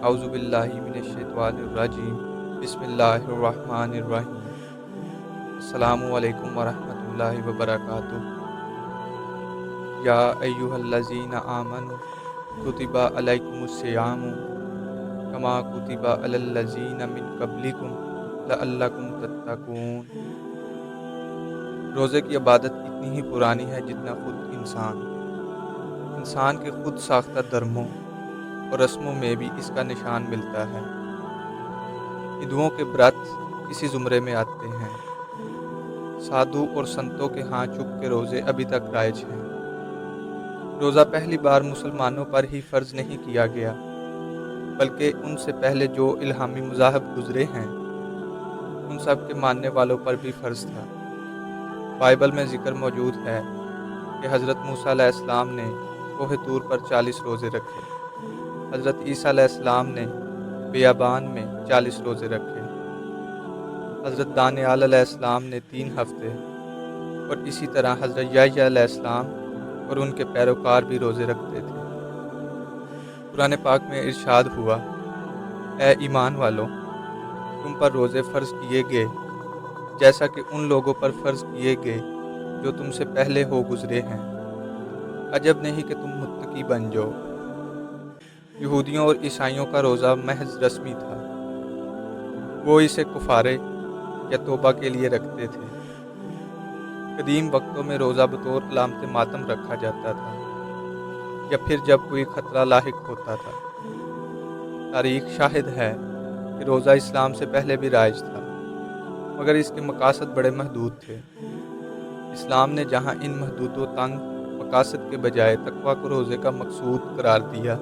اعوذ باللہ من الشیطان الرجیم بسم اللہ الرحمن الرحیم۔ السلام علیکم ورحمۃ اللہ وبرکاتہ۔ یا ایہا الذین آمنوا کتب علیکم الصیام کما کتب علی الذین من قبلکم لعلکم تتقون۔ روزے کی عبادت اتنی ہی پرانی ہے جتنا خود انسان کے خود ساختہ دھرموں اور رسموں میں بھی اس کا نشان ملتا ہے۔ ہندوؤں کے برت اسی زمرے میں آتے ہیں۔ سادھو اور سنتوں کے ہاں چھپ کے روزے ابھی تک رائج ہیں۔ روزہ پہلی بار مسلمانوں پر ہی فرض نہیں کیا گیا، بلکہ ان سے پہلے جو الہامی مذاہب گزرے ہیں ان سب کے ماننے والوں پر بھی فرض تھا۔ بائبل میں ذکر موجود ہے کہ حضرت موسیٰ علیہ السلام نے کوہ طور پر 40 روزے رکھے۔ حضرت عیسیٰ علیہ السلام نے بیابان میں 40 روزے رکھے۔ حضرت دانیال علیہ السلام نے 3 ہفتے، اور اسی طرح حضرت یحییٰ علیہ السلام اور ان کے پیروکار بھی روزے رکھتے تھے۔ قرآن پاک میں ارشاد ہوا، اے ایمان والو، تم پر روزے فرض کیے گئے جیسا کہ ان لوگوں پر فرض کیے گئے جو تم سے پہلے ہو گزرے ہیں۔ عجب نہیں کہ تم متقی بن جاؤ۔ یہودیوں اور عیسائیوں کا روزہ محض رسمی تھا، وہ اسے کفارے یا توبہ کے لیے رکھتے تھے۔ قدیم وقتوں میں روزہ بطور علامت ماتم رکھا جاتا تھا یا پھر جب کوئی خطرہ لاحق ہوتا تھا۔ تاریخ شاہد ہے کہ روزہ اسلام سے پہلے بھی رائج تھا، مگر اس کے مقاصد بڑے محدود تھے۔ اسلام نے جہاں ان محدود و تنگ مقاصد کے بجائے تقویٰ کو روزے کا مقصود قرار دیا،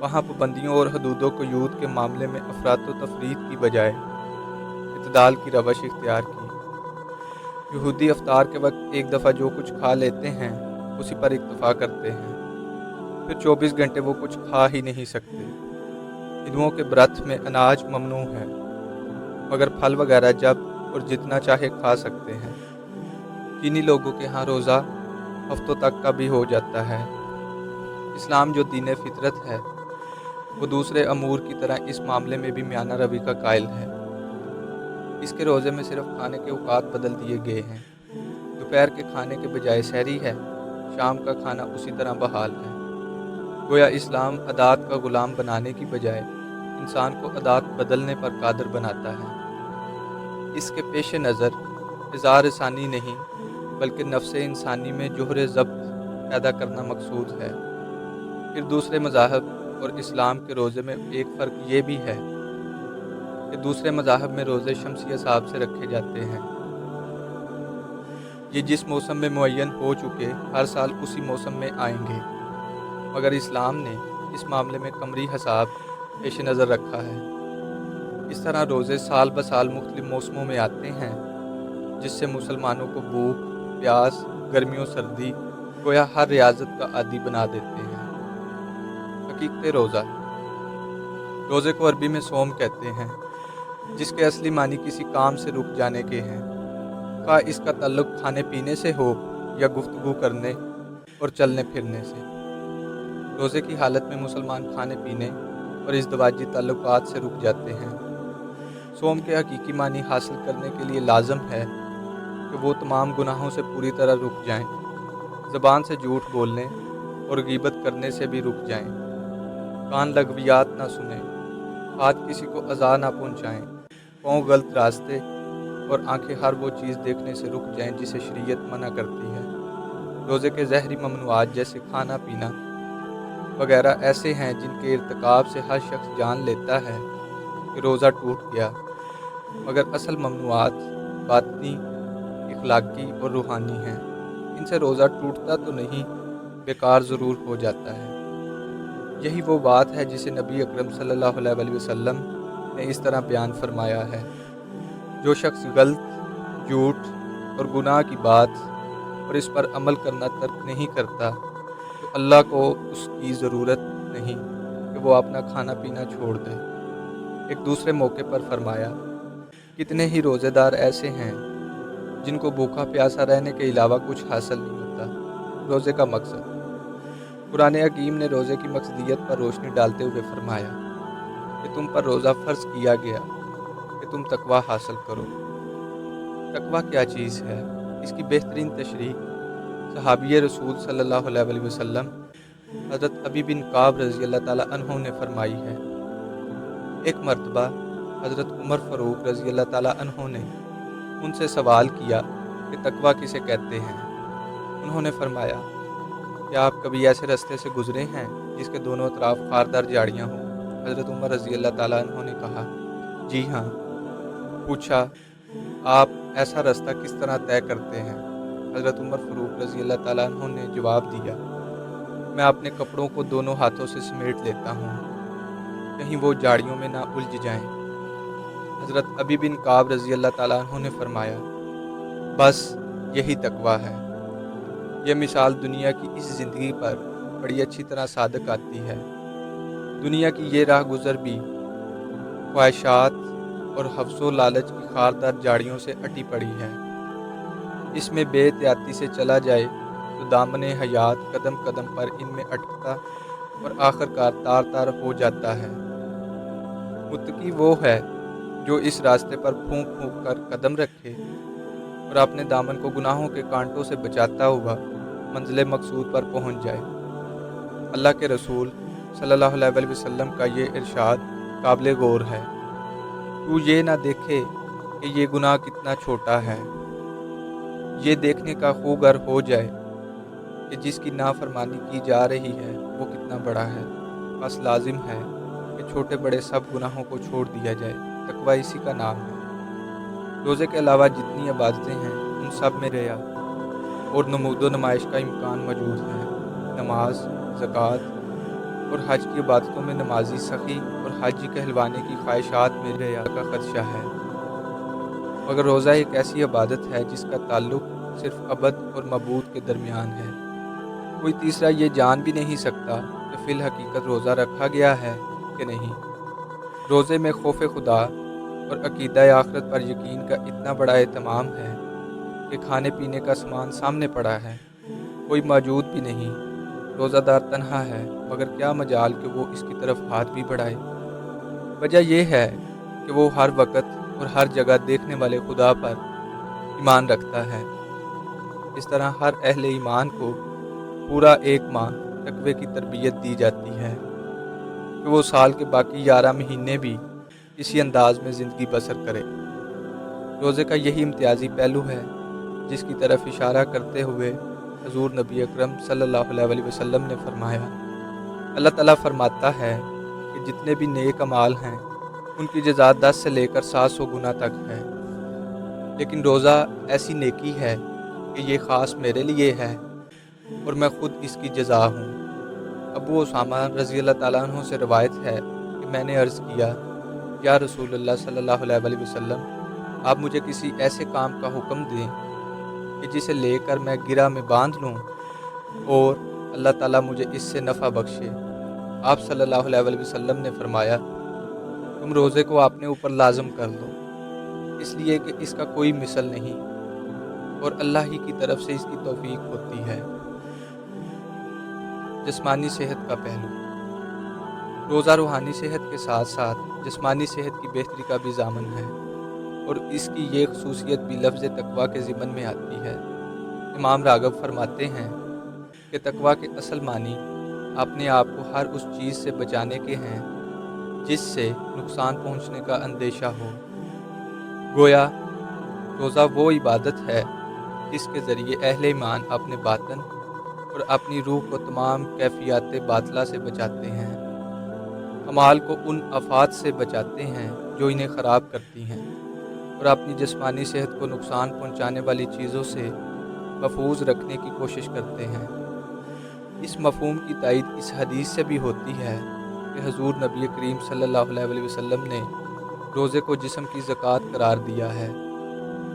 وہاں پابندیوں اور حدود و قیود کے معاملے میں افراط و تفریط کی بجائے اعتدال کی روش اختیار کی۔ یہودی افطار کے وقت ایک دفعہ جو کچھ کھا لیتے ہیں اسی پر اکتفا کرتے ہیں، پھر 24 گھنٹے وہ کچھ کھا ہی نہیں سکتے۔ ہندوؤں کے برت میں اناج ممنوع ہے، مگر پھل وغیرہ جب اور جتنا چاہے کھا سکتے ہیں۔ چینی لوگوں کے ہاں روزہ ہفتوں تک کا بھی ہو جاتا ہے۔ اسلام جو دین فطرت ہے، وہ دوسرے امور کی طرح اس معاملے میں بھی میانہ روی کا قائل ہے۔ اس کے روزے میں صرف کھانے کے اوقات بدل دیے گئے ہیں۔ دوپہر کے کھانے کے بجائے سحری ہے، شام کا کھانا اسی طرح بحال ہے۔ گویا اسلام عادات کا غلام بنانے کی بجائے انسان کو عادات بدلنے پر قادر بناتا ہے۔ اس کے پیش نظر اظہار ثانی نہیں بلکہ نفس انسانی میں جوہر ضبط پیدا کرنا مقصود ہے۔ پھر دوسرے مذاہب اور اسلام کے روزے میں ایک فرق یہ بھی ہے کہ دوسرے مذاہب میں روزے شمسی حساب سے رکھے جاتے ہیں۔ یہ جس موسم میں معین ہو چکے ہر سال اسی موسم میں آئیں گے، مگر اسلام نے اس معاملے میں قمری حساب پیش نظر رکھا ہے۔ اس طرح روزے سال بسال مختلف موسموں میں آتے ہیں، جس سے مسلمانوں کو بھوک، پیاس، گرمی و سردی گویا ہر ریاضت کا عادی بنا دیتے ہیں۔ حقیقت روزے کو عربی میں صوم کہتے ہیں، جس کے اصلی معنی کسی کام سے رک جانے کے ہیں، خواہ اس کا تعلق کھانے پینے سے ہو یا گفتگو کرنے اور چلنے پھرنے سے۔ روزے کی حالت میں مسلمان کھانے پینے اور ازدواجی تعلقات سے رک جاتے ہیں۔ صوم کے حقیقی معنی حاصل کرنے کے لیے لازم ہے کہ وہ تمام گناہوں سے پوری طرح رک جائیں، زبان سے جھوٹ بولنے اور غیبت کرنے سے بھی رک جائیں، کان لغویات نہ سنیں، ہاتھ کسی کو اذى نہ پہنچائیں، پاؤں غلط راستے اور آنکھیں ہر وہ چیز دیکھنے سے رک جائیں جسے شریعت منع کرتی ہے۔ روزے کے ظاہری ممنوعات جیسے کھانا پینا وغیرہ ایسے ہیں جن کے ارتکاب سے ہر شخص جان لیتا ہے کہ روزہ ٹوٹ گیا، مگر اصل ممنوعات باطنی، اخلاقی اور روحانی ہیں۔ ان سے روزہ ٹوٹتا تو نہیں، بیکار ضرور ہو جاتا ہے۔ یہی وہ بات ہے جسے نبی اکرم صلی اللہ علیہ وسلم نے اس طرح بیان فرمایا ہے، جو شخص غلط، جھوٹ اور گناہ کی بات اور اس پر عمل کرنا ترک نہیں کرتا تو اللہ کو اس کی ضرورت نہیں کہ وہ اپنا کھانا پینا چھوڑ دے۔ ایک دوسرے موقع پر فرمایا، کتنے ہی روزے دار ایسے ہیں جن کو بھوکا پیاسا رہنے کے علاوہ کچھ حاصل نہیں ہوتا۔ روزے کا مقصد۔ قرآن حکیم نے روزے کی مقصدیت پر روشنی ڈالتے ہوئے فرمایا، کہ تم پر روزہ فرض کیا گیا کہ تم تقوی حاصل کرو۔ تقوی کیا چیز ہے؟ اس کی بہترین تشریح صحابی رسول صلی اللہ علیہ وسلم حضرت ابی بن کعب رضی اللہ تعالیٰ عنہ نے فرمائی ہے۔ ایک مرتبہ حضرت عمر فاروق رضی اللہ تعالیٰ عنہ نے ان سے سوال کیا کہ تقوی کسے کہتے ہیں؟ انہوں نے فرمایا، کیا آپ کبھی ایسے راستے سے گزرے ہیں جس کے دونوں اطراف خاردار جھاڑیاں ہوں؟ حضرت عمر رضی اللہ تعالیٰ عنہ نے کہا، جی ہاں۔ پوچھا، آپ ایسا راستہ کس طرح طے کرتے ہیں؟ حضرت عمر فاروق رضی اللہ تعالیٰ عنہ نے جواب دیا، میں اپنے کپڑوں کو دونوں ہاتھوں سے سمیٹ لیتا ہوں، کہیں وہ جھاڑیوں میں نہ الجھ جائیں۔ حضرت ابی بن کعب رضی اللہ تعالیٰ عنہ نے فرمایا، بس یہی تقوی ہے۔ یہ مثال دنیا کی اس زندگی پر بڑی اچھی طرح صادق آتی ہے۔ دنیا کی یہ راہ گزر بھی خواہشات اور حوث و لالچ کی خاردار جھاڑیوں سے اٹی پڑی ہے۔ اس میں بے احتیاطی سے چلا جائے تو دامن حیات قدم قدم پر ان میں اٹکتا اور آخر کار تار تار ہو جاتا ہے۔ متقی وہ ہے جو اس راستے پر پھونک پھونک کر قدم رکھے اور اپنے دامن کو گناہوں کے کانٹوں سے بچاتا ہوا منزل مقصود پر پہنچ جائے۔ اللہ کے رسول صلی اللہ علیہ وسلم کا یہ ارشاد قابل غور ہے، تو یہ نہ دیکھے کہ یہ گناہ کتنا چھوٹا ہے، یہ دیکھنے کا خوگر ہو جائے کہ جس کی نافرمانی کی جا رہی ہے وہ کتنا بڑا ہے۔ بس لازم ہے کہ چھوٹے بڑے سب گناہوں کو چھوڑ دیا جائے۔ تقوی اسی کا نام ہے۔ روزے کے علاوہ جتنی عبادتیں ہیں ان سب میں ریا اور نمود و نمائش کا امکان موجود ہے۔ نماز، زکوٰۃ اور حج کی عبادتوں میں نمازی سخی اور حاجی کہلوانے کی خواہشات میں ریا کا خدشہ ہے، مگر روزہ ایک ایسی عبادت ہے جس کا تعلق صرف عبد اور معبود کے درمیان ہے۔ کوئی تیسرا یہ جان بھی نہیں سکتا کہ فی الحقیقت روزہ رکھا گیا ہے کہ نہیں۔ روزے میں خوف خدا اور عقیدہ آخرت پر یقین کا اتنا بڑا اہتمام ہے کہ کھانے پینے کا سامان سامنے پڑا ہے، کوئی موجود بھی نہیں، روزہ دار تنہا ہے، مگر کیا مجال کہ وہ اس کی طرف ہاتھ بھی بڑھائے۔ وجہ یہ ہے کہ وہ ہر وقت اور ہر جگہ دیکھنے والے خدا پر ایمان رکھتا ہے۔ اس طرح ہر اہل ایمان کو پورا 1 ماہ تقوی کی تربیت دی جاتی ہے کہ وہ سال کے باقی 11 مہینے بھی اسی انداز میں زندگی بسر کرے۔ روزے کا یہی امتیازی پہلو ہے جس کی طرف اشارہ کرتے ہوئے حضور نبی اکرم صلی اللہ علیہ وسلم نے فرمایا، اللہ تعالیٰ فرماتا ہے کہ جتنے بھی نیک اعمال ہیں ان کی جزا 10 سے لے کر 700 گنا تک ہے، لیکن روزہ ایسی نیکی ہے کہ یہ خاص میرے لیے ہے اور میں خود اس کی جزا ہوں۔ ابو اسامہ رضی اللہ تعالیٰ عنہ سے روایت ہے کہ میں نے عرض کیا، یا رسول اللہ صلی اللہ علیہ وسلم، آپ مجھے کسی ایسے کام کا حکم دیں کہ جسے لے کر میں گرہ میں باندھ لوں اور اللہ تعالیٰ مجھے اس سے نفع بخشے۔ آپ صلی اللہ علیہ وسلم نے فرمایا، تم روزے کو اپنے اوپر لازم کر لو، اس لیے کہ اس کا کوئی مثل نہیں اور اللہ ہی کی طرف سے اس کی توفیق ہوتی ہے۔ جسمانی صحت کا پہلو۔ روزہ روحانی صحت کے ساتھ ساتھ جسمانی صحت کی بہتری کا بھی ضامن ہے، اور اس کی یہ خصوصیت بھی لفظ تقوی کے ضمن میں آتی ہے۔ امام راغب فرماتے ہیں کہ تقوی کے اصل معنی اپنے آپ کو ہر اس چیز سے بچانے کے ہیں جس سے نقصان پہنچنے کا اندیشہ ہو۔ گویا روزہ وہ عبادت ہے جس کے ذریعے اہل ایمان اپنے باطن اور اپنی روح کو تمام کیفیات باطلہ سے بچاتے ہیں، اعمال کو ان آفات سے بچاتے ہیں جو انہیں خراب کرتی ہیں، اور اپنی جسمانی صحت کو نقصان پہنچانے والی چیزوں سے محفوظ رکھنے کی کوشش کرتے ہیں۔ اس مفہوم کی تائید اس حدیث سے بھی ہوتی ہے کہ حضور نبی کریم صلی اللہ علیہ وسلم نے روزے کو جسم کی زکوٰۃ قرار دیا ہے۔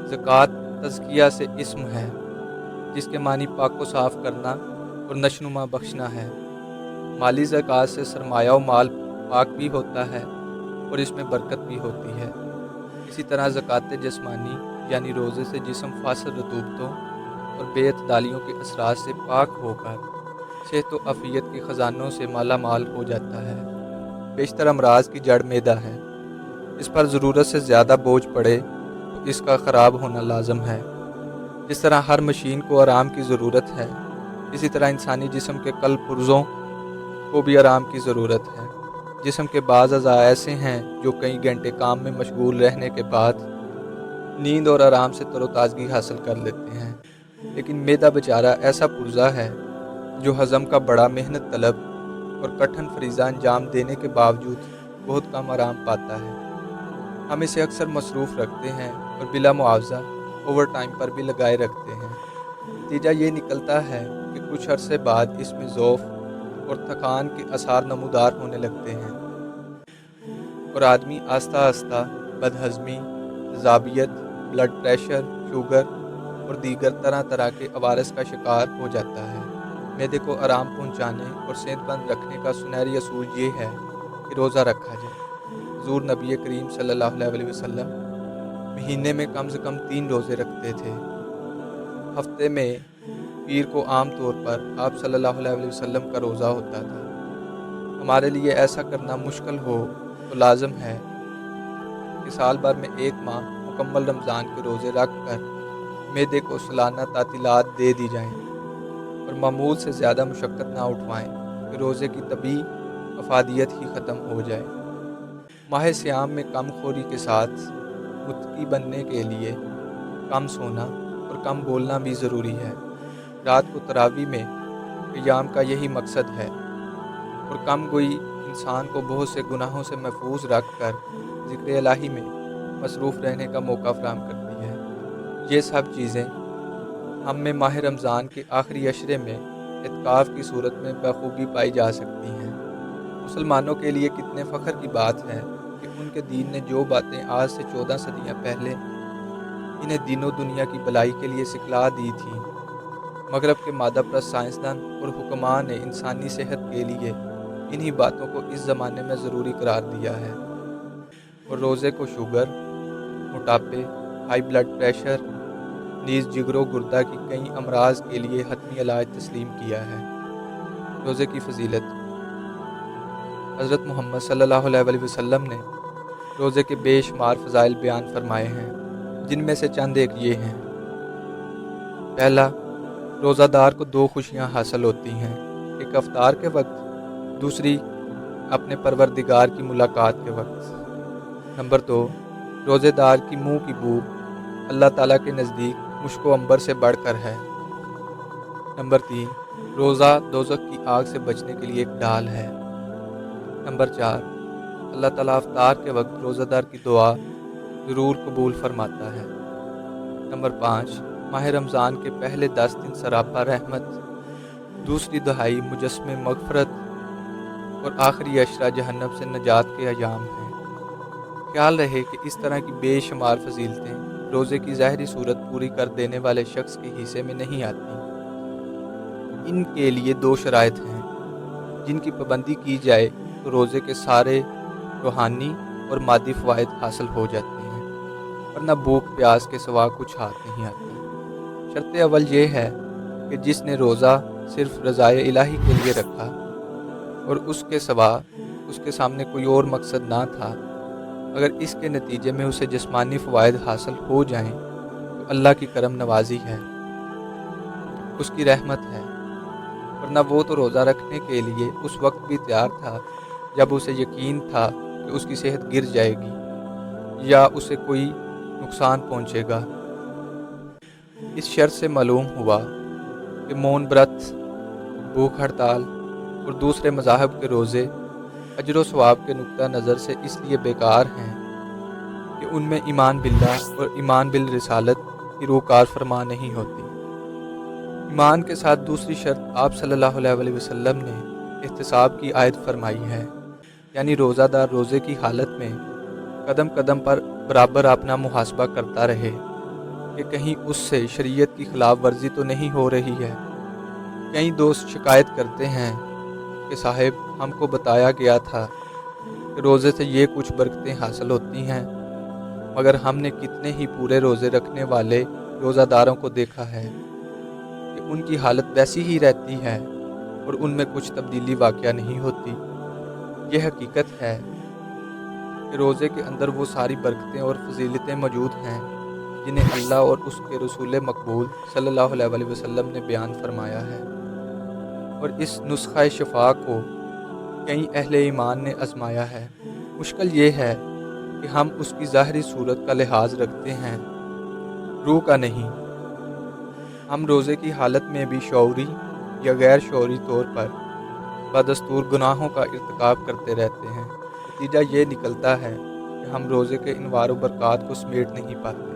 زکوٰۃ تزکیہ سے اسم ہے جس کے معنی پاک و صاف کرنا اور نشوونما بخشنا ہے۔ مالی زکوٰۃ سے سرمایہ و مال پاک بھی ہوتا ہے اور اس میں برکت بھی ہوتی ہے۔ اسی طرح زکوٰۃ جسمانی یعنی روزے سے جسم فاسد رطوبتوں اور بے اعتدالیوں کے اثرات سے پاک ہو کر صحت و عافیت کے خزانوں سے مالا مال ہو جاتا ہے۔ بیشتر امراض کی جڑ معدہ ہے۔ اس پر ضرورت سے زیادہ بوجھ پڑے تو اس کا خراب ہونا لازم ہے۔ جس طرح ہر مشین کو آرام کی ضرورت ہے، اسی طرح انسانی جسم کے قلب پرزوں کو بھی آرام کی ضرورت ہے۔ جسم کے بعض اعضاء ایسے ہیں جو کئی گھنٹے کام میں مشغول رہنے کے بعد نیند اور آرام سے تر و تازگی حاصل کر لیتے ہیں، لیکن معدہ بیچارہ ایسا پرزہ ہے جو ہضم کا بڑا محنت طلب اور کٹھن فریضہ انجام دینے کے باوجود بہت کم آرام پاتا ہے۔ ہم اسے اکثر مصروف رکھتے ہیں اور بلا معاوضہ اوور ٹائم پر بھی لگائے رکھتے ہیں۔ نتیجہ یہ نکلتا ہے کہ کچھ عرصے بعد اس میں ضعف اور تھکان کے آثار نمودار ہونے لگتے ہیں اور آدمی آہستہ آہستہ بدہضمی، تیزابیت، بلڈ پریشر، شوگر اور دیگر طرح طرح کے عوارض کا شکار ہو جاتا ہے۔ معدے کو آرام پہنچانے اور صحت مند رکھنے کا سنہری اصول یہ ہے کہ روزہ رکھا جائے۔ حضور نبی کریم صلی اللہ علیہ وسلم مہینے میں کم سے کم 3 روزے رکھتے تھے۔ ہفتے میں پیر کو عام طور پر آپ صلی اللہ علیہ وسلم کا روزہ ہوتا تھا۔ ہمارے لیے ایسا کرنا مشکل ہو تو لازم ہے کہ سال بھر میں 1 ماہ مکمل رمضان کے روزے رکھ کر معدے کو سالانہ تعطیلات دے دی جائیں اور معمول سے زیادہ مشقت نہ اٹھوائیں کہ روزے کی طبعی افادیت ہی ختم ہو جائے۔ ماہ صیام میں کم خوری کے ساتھ متقی بننے کے لیے کم سونا اور کم بولنا بھی ضروری ہے۔ رات کو تراویح میں قیام کا یہی مقصد ہے اور کم گوئی انسان کو بہت سے گناہوں سے محفوظ رکھ کر ذکر الہی میں مصروف رہنے کا موقع فراہم کرتی ہے۔ یہ سب چیزیں ہم میں ماہ رمضان کے آخری عشرے میں اعتکاف کی صورت میں بخوبی پائی جا سکتی ہیں۔ مسلمانوں کے لیے کتنے فخر کی بات ہے کہ ان کے دین نے جو باتیں آج سے 14 صدیاں پہلے انہیں دین و دنیا کی بھلائی کے لیے سکھلا دی تھیں، مغرب کے مادہ پرست سائنسدان اور حکماء نے انسانی صحت کے لیے انہی باتوں کو اس زمانے میں ضروری قرار دیا ہے اور روزے کو شوگر، موٹاپے، ہائی بلڈ پریشر، نیز جگر و گردہ کی کئی امراض کے لیے حتمی علاج تسلیم کیا ہے۔ روزے کی فضیلت۔ حضرت محمد صلی اللہ علیہ وسلم نے روزے کے بے شمار فضائل بیان فرمائے ہیں، جن میں سے چند ایک یہ ہیں۔ پہلا، روزہ دار کو 2 خوشیاں حاصل ہوتی ہیں، ایک افطار کے وقت، دوسری اپنے پروردگار کی ملاقات کے وقت۔ نمبر 2، روزے دار کی منہ کی بو اللہ تعالیٰ کے نزدیک مشک و عنبر سے بڑھ کر ہے۔ نمبر 3، روزہ دوزخ کی آگ سے بچنے کے لیے ایک ڈال ہے۔ نمبر 4، اللہ تعالیٰ افطار کے وقت روزہ دار کی دعا ضرور قبول فرماتا ہے۔ نمبر 5، ماہ رمضان کے پہلے 10 دن سراپا رحمت، دوسری دہائی مجسم مغفرت اور آخری عشرہ جہنم سے نجات کے ایام ہیں۔ خیال رہے کہ اس طرح کی بے شمار فضیلتیں روزے کی ظاہری صورت پوری کر دینے والے شخص کے حصے میں نہیں آتی۔ ان کے لیے 2 شرائط ہیں جن کی پابندی کی جائے تو روزے کے سارے روحانی اور مادی فوائد حاصل ہو جاتے ہیں، ورنہ بھوک پیاس کے سوا کچھ ہاتھ نہیں آتا۔ شرط اول یہ ہے کہ جس نے روزہ صرف رضائے الہی کے لیے رکھا اور اس کے سوا اس کے سامنے کوئی اور مقصد نہ تھا، اگر اس کے نتیجے میں اسے جسمانی فوائد حاصل ہو جائیں تو اللہ کی کرم نوازی ہے، اس کی رحمت ہے، ورنہ وہ تو روزہ رکھنے کے لیے اس وقت بھی تیار تھا جب اسے یقین تھا کہ اس کی صحت گر جائے گی یا اسے کوئی نقصان پہنچے گا۔ اس شرط سے معلوم ہوا کہ مون برت، بھوک ہڑتال اور دوسرے مذاہب کے روزے اجر و ثواب کے نقطہ نظر سے اس لیے بیکار ہیں کہ ان میں ایمان باللہ اور ایمان بالرسالت کی روح کار فرما نہیں ہوتی۔ ایمان کے ساتھ دوسری شرط آپ صلی اللہ علیہ وسلم نے احتساب کی عائد فرمائی ہے، یعنی روزہ دار روزے کی حالت میں قدم قدم پر برابر اپنا محاسبہ کرتا رہے کہ کہیں اس سے شریعت کی خلاف ورزی تو نہیں ہو رہی ہے۔ کئی دوست شکایت کرتے ہیں کہ صاحب ہم کو بتایا گیا تھا کہ روزے سے یہ کچھ برکتیں حاصل ہوتی ہیں، مگر ہم نے کتنے ہی پورے روزے رکھنے والے روزہ داروں کو دیکھا ہے کہ ان کی حالت ویسی ہی رہتی ہے اور ان میں کچھ تبدیلی واقعہ نہیں ہوتی۔ یہ حقیقت ہے کہ روزے کے اندر وہ ساری برکتیں اور فضیلتیں موجود ہیں جنہیں اللہ اور اس کے رسول مقبول صلی اللہ علیہ وسلم نے بیان فرمایا ہے، اور اس نسخہ شفا کو کئی اہل ایمان نے آزمایا ہے۔ مشکل یہ ہے کہ ہم اس کی ظاہری صورت کا لحاظ رکھتے ہیں، روح کا نہیں۔ ہم روزے کی حالت میں بھی شعوری یا غیر شعوری طور پر بدستور گناہوں کا ارتکاب کرتے رہتے ہیں۔ نتیجہ یہ نکلتا ہے کہ ہم روزے کے انوار و برکات کو سمیٹ نہیں پاتے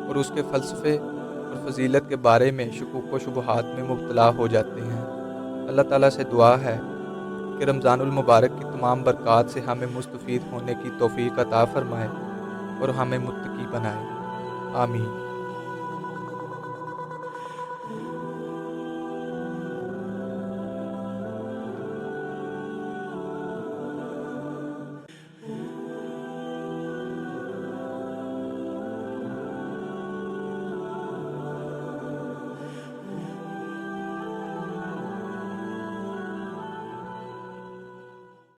اور اس کے فلسفے اور فضیلت کے بارے میں شکوک و شبہات میں مبتلا ہو جاتے ہیں۔ اللہ تعالیٰ سے دعا ہے کہ رمضان المبارک کی تمام برکات سے ہمیں مستفید ہونے کی توفیق عطا فرمائے اور ہمیں متقی بنائے۔ آمین۔